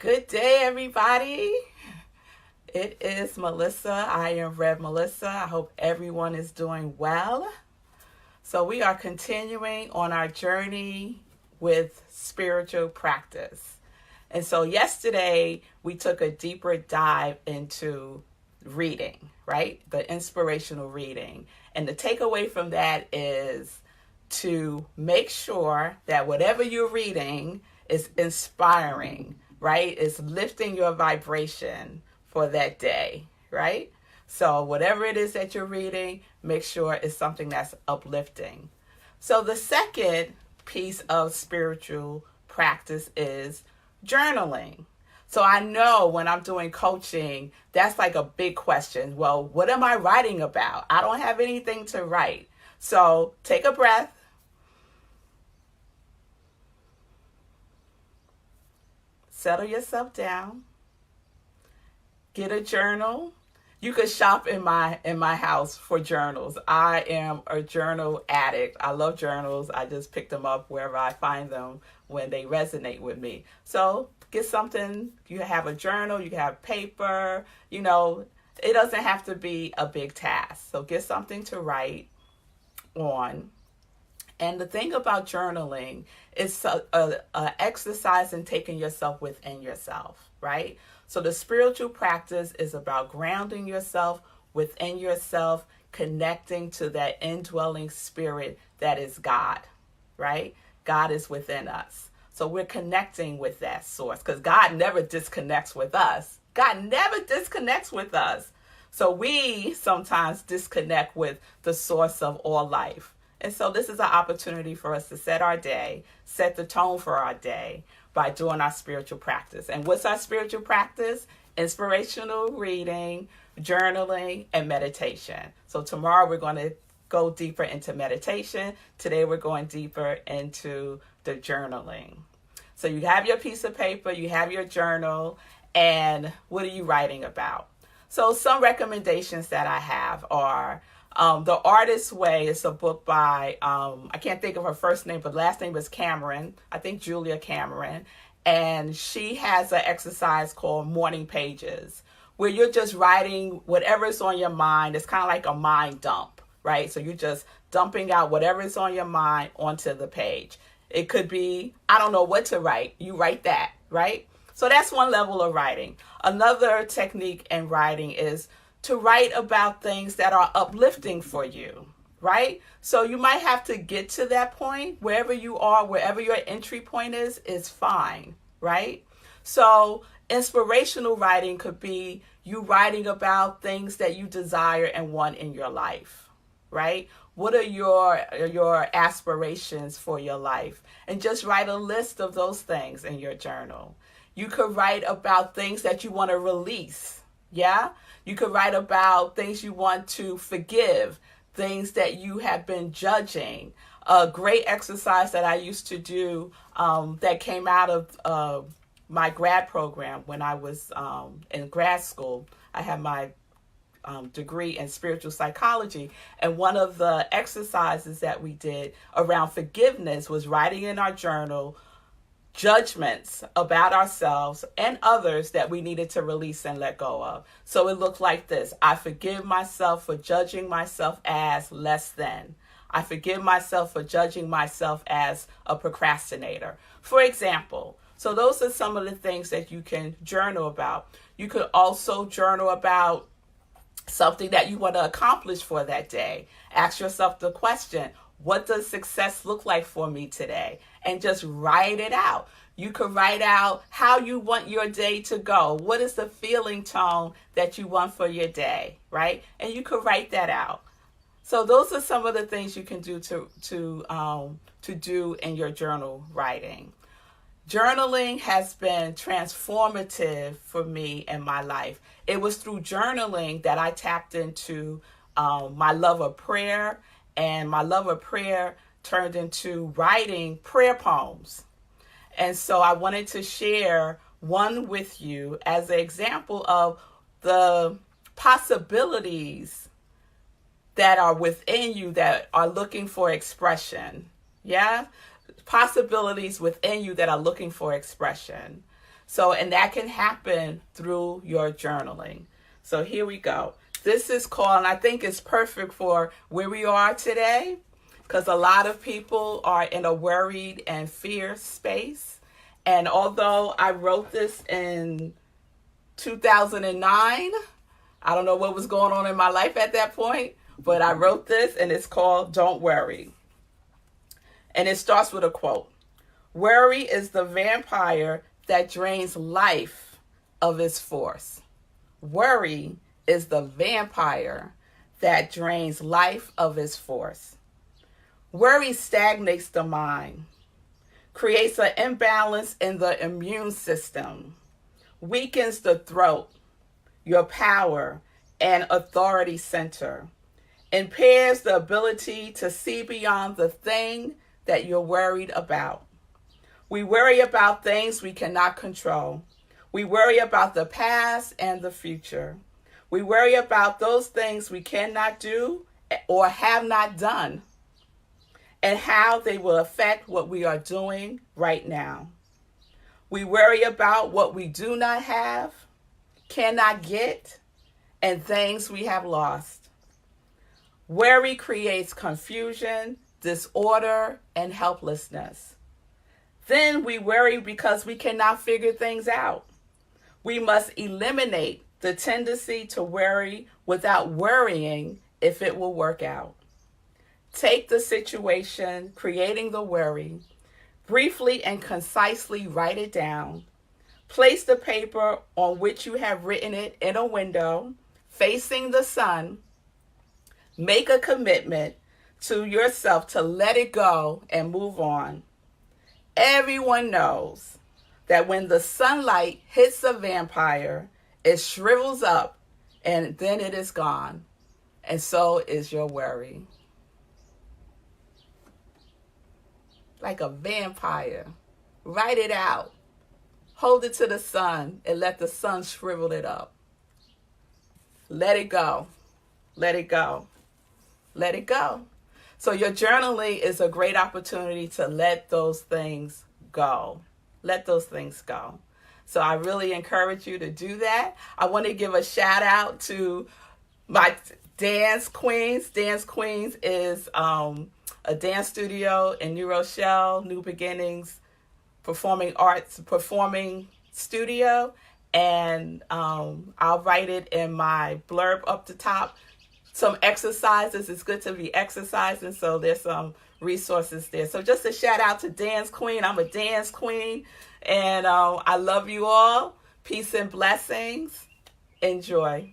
Good day, everybody. It is Melissa. I am Rev Melissa. I hope everyone is doing well. So we are continuing on our journey with spiritual practice. And so yesterday we took a deeper dive into reading, right? The inspirational reading. And the takeaway from that is to make sure that whatever you're reading is inspiring, right? It's lifting your vibration for that day, right? So whatever it is that you're reading, make sure it's something that's uplifting. So the second piece of spiritual practice is journaling. So I know when I'm doing coaching, that's like a big question. Well, what am I writing about? I don't have anything to write. So take a breath. Settle yourself down. Get a journal. You could shop in my house for journals. I am a journal addict. I love journals. I just pick them up wherever I find them when they resonate with me. So get something. You have a journal. You can have paper. It doesn't have to be a big task. So get something to write on. And the thing about journaling is a exercise in taking yourself within yourself, right? So the spiritual practice is about grounding yourself within yourself, connecting to that indwelling spirit that is God, right? God is within us. So we're connecting with that source because God never disconnects with us. God never disconnects with us. So we sometimes disconnect with the source of all life. And so this is an opportunity for us to set our day, set the tone for our day by doing our spiritual practice. And what's our spiritual practice? Inspirational reading, journaling, and meditation. So tomorrow we're going to go deeper into meditation. Today we're going deeper into the journaling. So you have your piece of paper, you have your journal, and what are you writing about? So some recommendations that I have are The Artist's Way is a book by, I can't think of her first name, but last name is Cameron. I think Julia Cameron. And she has an exercise called Morning Pages, where you're just writing whatever's on your mind. It's kind of like a mind dump, right? So you're just dumping out whatever's on your mind onto the page. It could be, I don't know what to write. You write that, right? So that's one level of writing. Another technique in writing is to write about things that are uplifting for you, right? So you might have to get to that point. Wherever you are, wherever your entry point is fine, right? So inspirational writing could be you writing about things that you desire and want in your life, right? What are your aspirations for your life? And just write a list of those things in your journal. You could write about things that you want to release, yeah? You could write about things you want to forgive, things that you have been judging. A great exercise that I used to do that came out of my grad program when I was in grad school. I had my degree in spiritual psychology. And one of the exercises that we did around forgiveness was writing in our journal judgments about ourselves and others that we needed to release and let go of. So it looked like this. I forgive myself for judging myself as less than. I forgive myself for judging myself as a procrastinator, for example. So those are some of the things that you can journal about. You could also journal about something that you want to accomplish for that day. Ask yourself the question, what does success look like for me today? And just write it out. You could write out how you want your day to go. What is the feeling tone that you want for your day, right? And you could write that out. So those are some of the things you can do to do in your journal writing. Journaling has been transformative for me in my life. It was through journaling that I tapped into my love of prayer, and my love of prayer turned into writing prayer poems. And so I wanted to share one with you as an example of the possibilities that are within you that are looking for expression. Yeah? Possibilities within you that are looking for expression. So, and that can happen through your journaling. So here we go. This is called, and I think it's perfect for where we are today, because a lot of people are in a worried and fear space. And although I wrote this in 2009, I don't know what was going on in my life at that point, but I wrote this, and it's called Don't Worry. And it starts with a quote. Worry is the vampire that drains life of its force. Worry is the vampire that drains life of its force. Worry stagnates the mind, creates an imbalance in the immune system, weakens the throat, your power and authority center, impairs the ability to see beyond the thing that you're worried about. We worry about things we cannot control. We worry about the past and the future. We worry about those things we cannot do or have not done, and how they will affect what we are doing right now. We worry about what we do not have, cannot get, and things we have lost. Worry creates confusion, disorder, and helplessness. Then we worry because we cannot figure things out. We must eliminate the tendency to worry without worrying if it will work out. Take the situation, creating the worry, briefly and concisely write it down. Place the paper on which you have written it in a window, facing the sun. Make a commitment to yourself to let it go and move on. Everyone knows that when the sunlight hits a vampire, it shrivels up and then it is gone. And so is your worry. Like a vampire. Write it out. Hold it to the sun and let the sun shrivel it up. Let it go. Let it go. Let it go. So your journaling is a great opportunity to let those things go. Let those things go. So I really encourage you to do that. I want to give a shout out to my dance queens. Dance Queens is a dance studio in New Rochelle, New Beginnings, performing studio. And I'll write it in my blurb up the top. Some exercises. It's good to be exercising, so there's some resources there. So just a shout out to Dance Queen. I'm a dance queen, and I love you all. Peace and blessings. Enjoy.